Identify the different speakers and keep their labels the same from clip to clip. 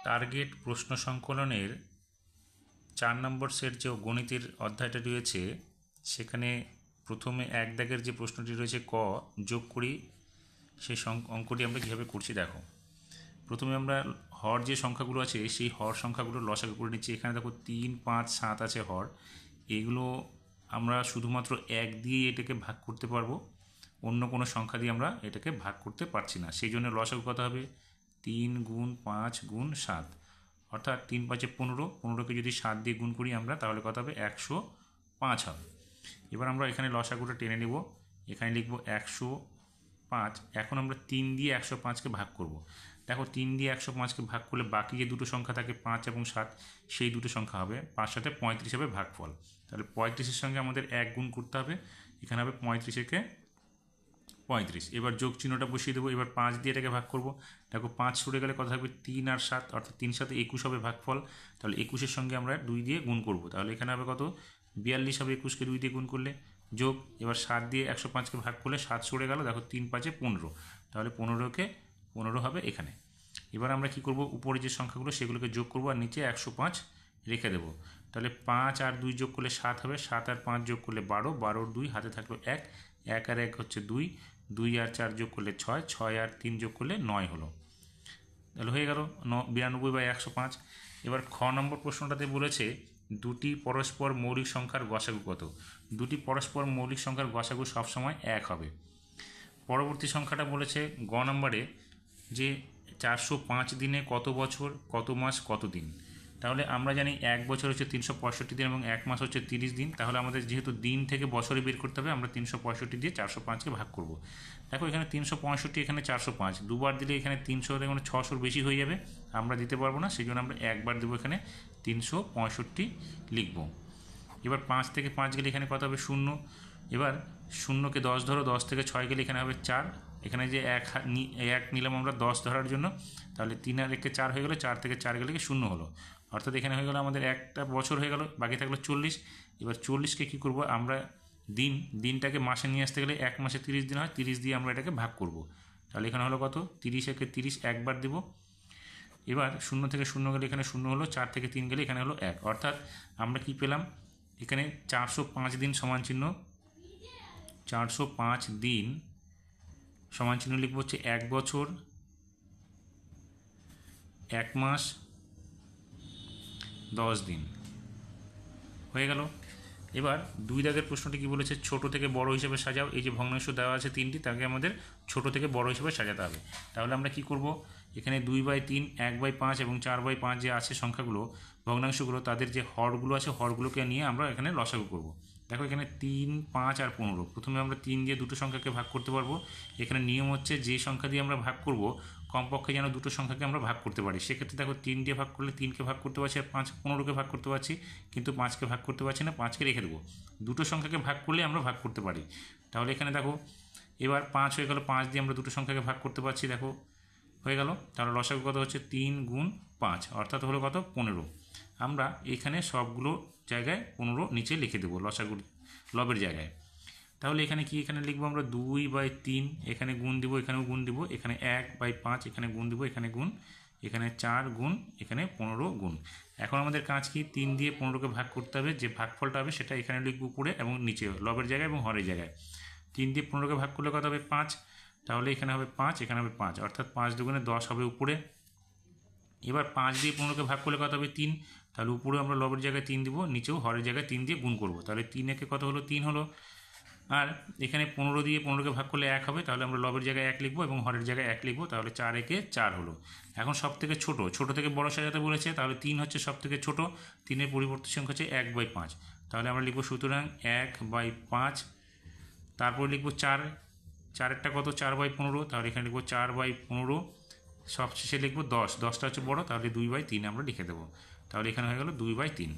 Speaker 1: Target প্রশ্ন সংকলনের 4 নম্বর set যে গণিতের অধ্যায়টা রয়েছে সেখানে প্রথমে এক দাগের যে প্রশ্নটি রয়েছে ক যোগ করি সেই অঙ্কটি আমরা কীভাবে করছি দেখো। প্রথমে আমরা হর যে সংখ্যাগুলো আছে সেই হর সংখ্যাগুলো লসাগু করে নিচ্ছি। এখানে দেখো 3, 5, 7 আছে হর। এগুলো আমরা শুধুমাত্র 1 দিয়ে এটাকে ভাগ করতে পারবো, অন্য কোনো সংখ্যা দিয়ে আমরা এটাকে ভাগ করতে পারছি না। সেই জন্য লসাগু কত হবে 3 গুণ 5 গুণ 7, অর্থাৎ 3 5 15, 15কে যদি 7 দিয়ে গুণ করি আমরা তাহলে কত হবে 105 হবে। এবার আমরা এখানে লসাগুটা টেনে নেব, এখানে লিখব 105। এখন আমরা 3 দিয়ে 105কে ভাগ করব। দেখো 3 দিয়ে 105কে ভাগ করলে বাকি যে দুটো সংখ্যা থাকে 5 এবং 7 সেই দুটো সংখ্যা হবে 5 সাথে 35 হবে ভাগফল। তাহলে 35-এর সঙ্গে আমাদের 1 গুণ করতে হবে, এখানে হবে 35-কে 35। এবার যোগ চিহ্নটা বসিয়ে দেবো। এবার 5 দিয়ে এটাকে ভাগ করব। দেখো 5 সরে গেলে কথা থাকবে 3 আর 7, অর্থাৎ 3 সাথে 21 হবে ভাগফল। তাহলে 21-এর সঙ্গে আমরা 2 দিয়ে গুণ করব, তাহলে এখানে হবে কত 42 হবে 21-কে 2 দিয়ে গুণ করলে, যোগ এবার 7 দিয়ে 105কে ভাগ করলে 7 সরে গেল, দেখো 3 5 15, তাহলে 15কে 15 হবে এখানে। এবার আমরা কি করব, উপরে যে সংখ্যাগুলো সেগুলোকে যোগ করব আর নিচে 105 রেখে দেবো। তাহলে 5 আর 2 যোগ করলে 7 হবে, 7 আর 5 যোগ করলে 12, 12 2 হাতে থাকলো 1, 1 আর 1 হচ্ছে 2, 2 আর 4 যোগ করলে 6, 6 আর 3 যোগ করলে 9 হলো। তাহলে হয়ে গেল 92/105। এবার খ নম্বর প্রশ্নটাতে বলেছে দুটি পরস্পর মৌলিক সংখ্যার গসাগু কত। দুটি পরস্পর মৌলিক সংখ্যার গসাগু সবসময় 1 হবে। পরবর্তী সংখ্যাটা বলেছে গ নম্বরে যে 405 দিনে কত বছর, কত মাস, কত দিন। তাহলে আমরা জানি 1 বছর হচ্ছে 365 দিন এবং 1 মাস হচ্ছে 30 দিন। তাহলে আমাদের যেহেতু দিন থেকে বছরে বের করতে হবে, আমরা 365 দিয়ে 405কে ভাগ করব। দেখো এখানে 365, এখানে 405, দুবার দিলে এখানে 300 মানে 600 বেশি হয়ে যাবে, আমরা দিতে পারবো না, সেই জন্য আমরা একবার দেবো, এখানে 365 লিখব। এবার 5 থেকে 5 গেলে এখানে কত হবে 0। এবার 0কে 10 ধরো, 10 থেকে 6 গেলে এখানে হবে 4। এখানে যে 1 নিলাম আমরা 10 ধরার জন্য, তাহলে 3 আর 1কে 4 হয়ে গেলো, 4 থেকে 4 গেলে 0 হলো, অর্থাৎ এখানে হয়ে গেলো আমাদের একটা বছর হয়ে গেল, বাকি থাকলো 40। এবার 40কে কী করবো আমরা, দিনটাকে মাসে নিয়ে আসতে গেলে 1 মাসে 30 দিন হয়, 30 দিয়ে আমরা এটাকে ভাগ করব। তাহলে এখানে হলো কত 30-একে 30 একবার দেবো। এবার 0 থেকে 0 গেলে এখানে 0 হলো, 4 থেকে 3 গেলে এখানে হলো 1, অর্থাৎ আমরা কি পেলাম এখানে 405 দিন সমান চিহ্ন, 405 দিন সমান চিহ্ন লিখব হচ্ছে 1 বছর, 1 মাস, 10 দিন হয়ে গেল। এবার 2 দাগের প্রশ্নটি কি বলেছে, ছোট থেকে বড় হিসেবে সাজাও। এই যে ভগ্নাংশ দেওয়া আছে 3টি, তাকে আমাদের ছোট থেকে বড় হিসেবে সাজাতে হবে। তাহলে আমরা কি করব, এখানে 2/3, 1/5 এবং 4/5 যে আছে সংখ্যাগুলো ভগ্নাংশগুলো, তাদের যে হরগুলো আছে হরগুলোকে নিয়ে আমরা এখানে লসাগু করব। দেখো এখানে 3, 5 আর 15, প্রথমে আমরা 3 দিয়ে দুটো সংখ্যাকে ভাগ করতে পারবো। এখানে নিয়ম হচ্ছে যে সংখ্যা দিয়ে আমরা ভাগ করব কমপক্ষে যেন দুটো সংখ্যাকে আমরা ভাগ করতে পারি। সেক্ষেত্রে দেখো 3 দিয়ে ভাগ করলে 3কে ভাগ করতে পারছি, আর 5 15কে ভাগ করতে পারছি, কিন্তু 5কে ভাগ করতে পারছি না, 5কে রেখে দেবো। দুটো সংখ্যাকে ভাগ করলে আমরা ভাগ করতে পারি। তাহলে এখানে দেখো এবার 5 হয়ে গেল, 5 দিয়ে আমরা দুটো সংখ্যাকে ভাগ করতে পারছি, দেখো হয়ে গেল। তাহলে লসাগু কত হচ্ছে 3 গুণ 5, অর্থাৎ হলো কত 15। আমরা এখানে সবগুলো জায়গায় 15 নিচে লিখে দেবো লসাগুর লবের জায়গায়। তাহলে এখানে কি, এখানে লিখবো আমরা 2/3, এখানে গুণ দিব, এখানেও গুণ দিব, এখানে 1/5, এখানে গুণ দিব, এখানে গুণ, এখানে 4 গুণ, এখানে 15 গুণ। এখন আমাদের কাজ কি, 3 দিয়ে 15কে ভাগ করতে হবে, যে ভাগফলটা হবে সেটা এখানে লিখবো উপরে এবং নিচে লবের জায়গায় এবং হরের জায়গায়। 3 দিয়ে 15কে ভাগ করলে কত হবে 5, তাহলে এখানে হবে 5, এখানে হবে 5, অর্থাৎ 5 দুগুণে 10 হবে উপরে। এবার 5 দিয়ে 15কে ভাগ করলে কত হবে 3, তাহলে উপরে আমরা লবের জায়গায় 3 দিব, নিচেও হরের জায়গায় 3 দিয়ে গুণ করব, তাহলে 3 একে কত হলো 3 হলো। আর এখানে 15 দিয়ে 15কে ভাগ করলে 1 হবে, তাহলে আমরা লবের জায়গায় 1 লিখবো এবং হরের জায়গায় 1 লিখবো, তাহলে 4 একে 4 হলো। এখন সব থেকে ছোট থেকে বড় সাজাতে বলেছে, তাহলে 3 হচ্ছে সব থেকে ছোট, 3-এর পরিবর্তন সংখ্যা হচ্ছে 1/5, তাহলে আমরা লিখবো সুতরাং 1/5। তারপর লিখবো 4, 4-এরটা কত 4/15, তাহলে এখানে লিখবো 4/15। সবশেষে লিখবো 10, 10টা হচ্ছে বড়, তাহলে 2/3 আমরা লিখে দেবো, তাহলে এখানে হয়ে গেল 2/3।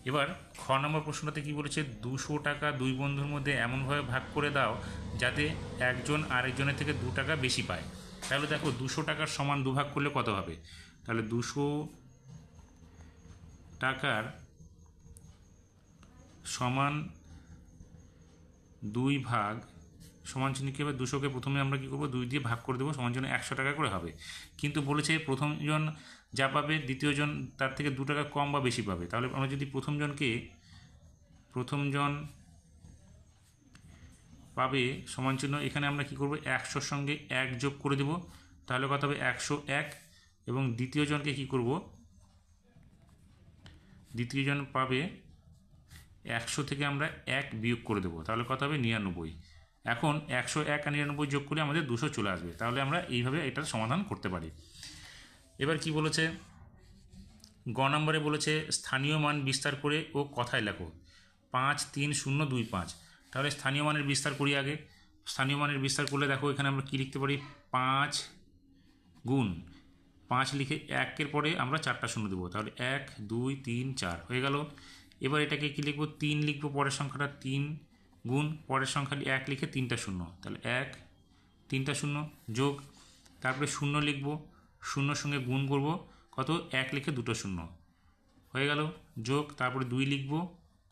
Speaker 1: এবার খ নম্বর প্রশ্নটাতে কি বলেছে, 200 টাকা দুই বন্ধুর মধ্যে এমনভাবে ভাগ করে দাও যাতে একজন আরেকজনের থেকে 2 টাকা বেশি পায়। তাহলে দেখো 200 টাকার সমান দুভাগ করলে কত হবে, তাহলে 200 টাকার সমান 2 ভাগ সমান চিহ্ন কী হবে, 200কে প্রথমে আমরা কী করবো 2 দিয়ে ভাগ করে দেবো, সমান চিহ্ন 100 টাকা করে হবে। কিন্তু বলেছে প্রথমজন যা পাবে দ্বিতীয়জন তার থেকে 2 টাকা কম বা বেশি পাবে। তাহলে আমরা যদি প্রথমজন পাবে সমান চিহ্ন, এখানে আমরা কী করবো 100-র সঙ্গে 1 যোগ করে দেব, তাহলে কত হবে 101। এবং দ্বিতীয়জনকে কী করব, দ্বিতীয়জন পাবে 100 থেকে আমরা 1 বিয়োগ করে দেবো, তাহলে কত হবে 99। এখন 101 আর 99 যোগ করে আমাদের 200 চলে আসবে। তাহলে আমরা এইভাবে এটার সমাধান করতে পারি। এবার কি বলেছে, গ নম্বরে বলেছে স্থানীয় মান বিস্তার করে ও কথায় লেখো 53025। তাহলে স্থানীয় মানের বিস্তার করি আগে। স্থানীয় মানের বিস্তার করলে দেখো এখানে আমরা কী লিখতে পারি, 5 গুণ 5 লিখে 1-এর পরে আমরা 4টা শূন্য দেবো, তাহলে 1 2 3 4 হয়ে গেল। এবার এটাকে কী লিখবো, 3 লিখবো, পরের সংখ্যাটা 3 গুণ পরের সংখ্যা 1 লিখে 3টা শূন্য, তাহলে 1 3টা শূন্য যোগ, তারপরে শূন্য লিখবো, শূন্যর সঙ্গে গুণ করব কত, 1 লিখে 2টো শূন্য হয়ে গেল, যোগ, তারপরে 2 লিখবো,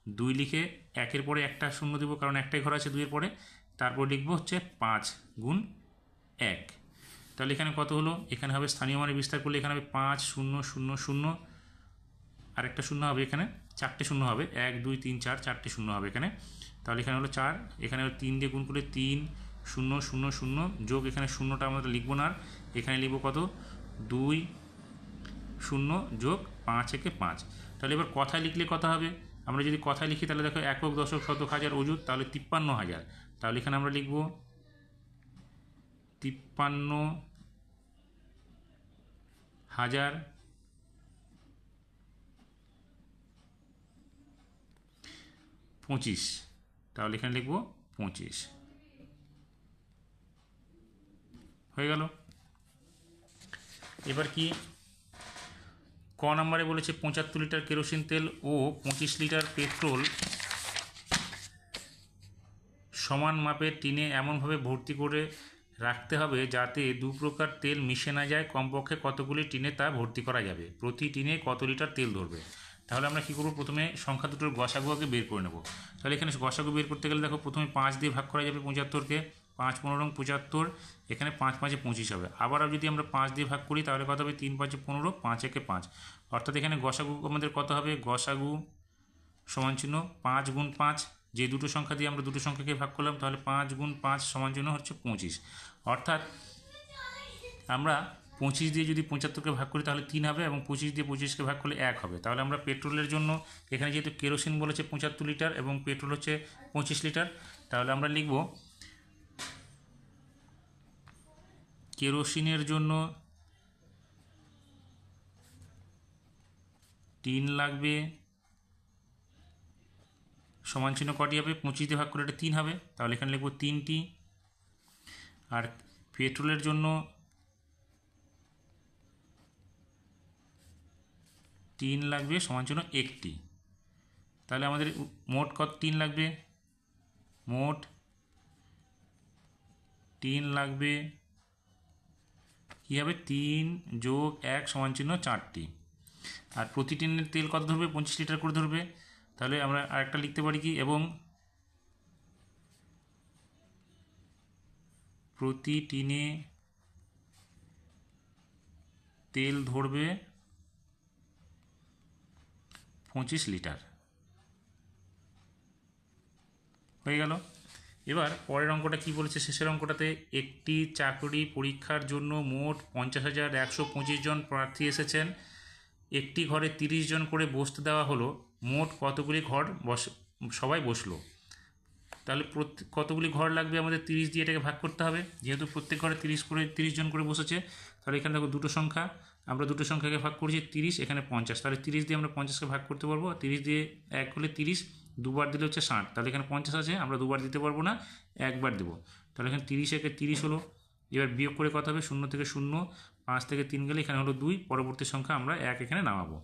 Speaker 1: 2 লিখে 1-এর পরে একটা শূন্য দেবো কারণ একটাই ঘর আছে 2-এর পরে, তারপর লিখবো হচ্ছে 5 গুণ 1। তাহলে এখানে কত হলো, এখানে হবে স্থানীয় মানে বিস্তার করলে এখানে হবে 5 0 0 0, আরেকটা শূন্য হবে, এখানে 4টে শূন্য হবে, 1 2 3 4 4টে শূন্য হবে এখানে। তাহলে এখানে হলো 4, এখানে 3 দিয়ে গুণ করলে 3 0 0 0 যোগ, এখানে শূন্যটা আমরা লিখবো না, এখানে লিখবো কত 2 0 যোগ 5 একে 5। তাহলে এবার কথায় লিখলে কত হবে, আমরা যদি কথায় লিখি তাহলে দেখো একক দশক শতক হাজার অযুত, তাহলে 53,000। তাহলে এখানে আমরা লিখবো 53,000 25। তাহলে এখানে লিখবো 25 হয়ে গেল। এবার কি, ক নম্বরে বলেছে 75 লিটার কেরোসিন তেল ও 25 লিটার পেট্রোল সমান মাপের টিনে এমনভাবে ভর্তি করে রাখতে হবে যাতে দু প্রকার তেল মিশে না যায়। কমপক্ষে কতগুলি টিনে তা ভর্তি করা যাবে, প্রতি টিনে কত লিটার তেল ধরবে। তাহলে আমরা কী করবো, প্রথমে সংখ্যা দুটোর গসাগু আগে বের করে নেব। তাহলে এখানে গসাগু বের করতে গেলে দেখো প্রথমে 5 দিয়ে ভাগ করা যাবে 75কে, 5 15 75, এখানে 5 5 25 হবে। আবার যদি আমরা 5 দিয়ে ভাগ করি তাহলে কত হবে, 3 5 15, 5 1 5, অর্থাৎ এখানে গসাগু আমাদের কত হবে, গসাগু সমান চিহ্ন 5 গুণ 5, যে দুটো সংখ্যা দিয়ে আমরা দুটো সংখ্যাকে ভাগ করলাম, তাহলে 5 গুণ 5 সমান চিহ্ন হচ্ছে 25। অর্থাৎ আমরা 25 দিয়ে যদি 75কে ভাগ করি তাহলে 3 হবে, এবং 25 দিয়ে 25কে ভাগ করলে 1 হবে। তাহলে আমরা পেট্রোলের জন্য এখানে যেহেতু কেরোসিন বলেছে 75 লিটার এবং পেট্রোল হচ্ছে 25 লিটার, তাহলে আমরা লিখব কেরোসিনের জন্য 3 লাগবে সমান চিহ্ন কটি হবে, 25 দিয়ে ভাগ করে এটা 3 হবে, তাহলে এখানে লিখব 3টি। আর পেট্রোলের জন্য 3 লাগবে সমান চিহ্ন 1টি। তাহলে আমাদের মোট কত 3 লাগবে, মোট 3 লাগবে, কী হবে 3 যোগ 1 সমান চিহ্ন 4টি। আর প্রতি টিনের তেল কত ধরবে, 25 লিটার করে ধরবে। তাহলে আমরা আরেকটা লিখতে পারি কি, এবং প্রতি টিনে তেল ধরবে 25 লিটার হয়ে গেল। এবার পরের অঙ্কটা কি বলেছে, শেষের অঙ্কটাতে একটি চাকরি পরীক্ষার জন্য মোট 50,125 জন প্রার্থী এসেছেন। একটি ঘরে 30 জন করে বসতে দেওয়া হলো, মোট কতগুলি ঘর সবাই বসলো। তাহলে কতগুলি ঘর লাগবে, আমাদের 30 দিয়ে এটাকে ভাগ করতে হবে, যেহেতু প্রত্যেক ঘরে 30 জন করে বসেছে। তাহলে এখানে দেখো দুটো সংখ্যা, আমরা দুটো সংখ্যাকে ভাগ করেছি 30, এখানে 50, তাহলে 30 দিয়ে আমরা 50কে ভাগ করতে পারবো। 30 দিয়ে 1 হলে 30, দুবার দিলে হচ্ছে 60, তাহলে এখানে 50 আছে, আমরা দুবার দিতে পারবো না, একবার দেবো। তাহলে এখানে 30 একে 30 হলো। এবার বিয়োগ করে কত হবে, 0 থেকে 0, 5 থেকে 3 গেলে এখানে হলো 2, পরবর্তী সংখ্যা আমরা 1 এখানে নামাবো।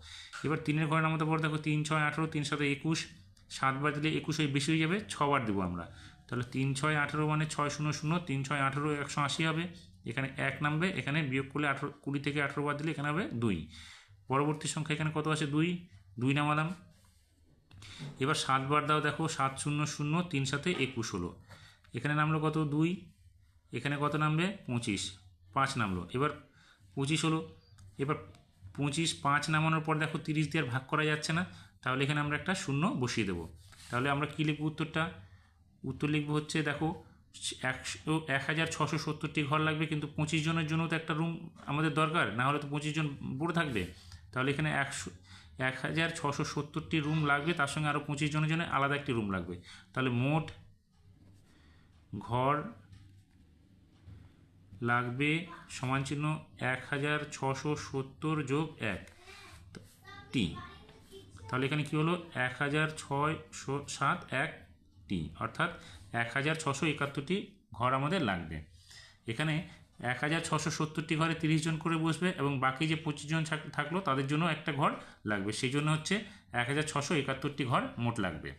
Speaker 1: এবার 3-এর ঘরে নামাতে পর দেখো 3 6 18, 3 7 21, 7 বার দিলে 21 হয়ে বেশি হয়ে যাবে, 6 বার দেবো আমরা। তাহলে 3 6 18 মানে 6 0 0, 3 6 18 180 হবে, এখানে 1 নামবে, এখানে বিয়োগ করলে 20 থেকে 18 বার দিলে এখানে হবে 2। পরবর্তী সংখ্যা এখানে কত আছে, 2 নামালাম। এবার 7 বার দাও, দেখো 7 0 0, 3 7 21 হলো। এখানে নামলো কত 2, এখানে কত নামবে 25, 5 নামলো। এবার 25 হলো। এবার 25 5 নামানোর পর দেখো 30 দিয়ে আর ভাগ করা যাচ্ছে না, তাহলে এখানে আমরা একটা শূন্য বসিয়ে দেবো। তাহলে আমরা কী লিখব উত্তরটা? উত্তর লিখব হচ্ছে দেখো 1670টি ঘর লাগবে, কিন্তু 25 জনের জন্য তো একটা রুম আমাদের দরকার, না হলে তো 25 জন পড়ে থাকবে। তাহলে এখানে 1670টি রুম লাগবে, তার সঙ্গে আরও 25 জনের জন্য আলাদা একটি রুম লাগবে। তাহলে মোট ঘর লাগবে সমান চিহ্ন 1670 যোগ 1টি। তাহলে এখানে কী হলো 1671টি, অর্থাৎ 1671টি ঘর আমাদের লাগবে। এখানে 1670টি ঘরে 30 জন করে বসবে এবং বাকি যে 25 জন থাকলো তাদের জন্য একটা ঘর লাগবে, সেই জন্য হচ্ছে 1671টি ঘর মোট লাগবে।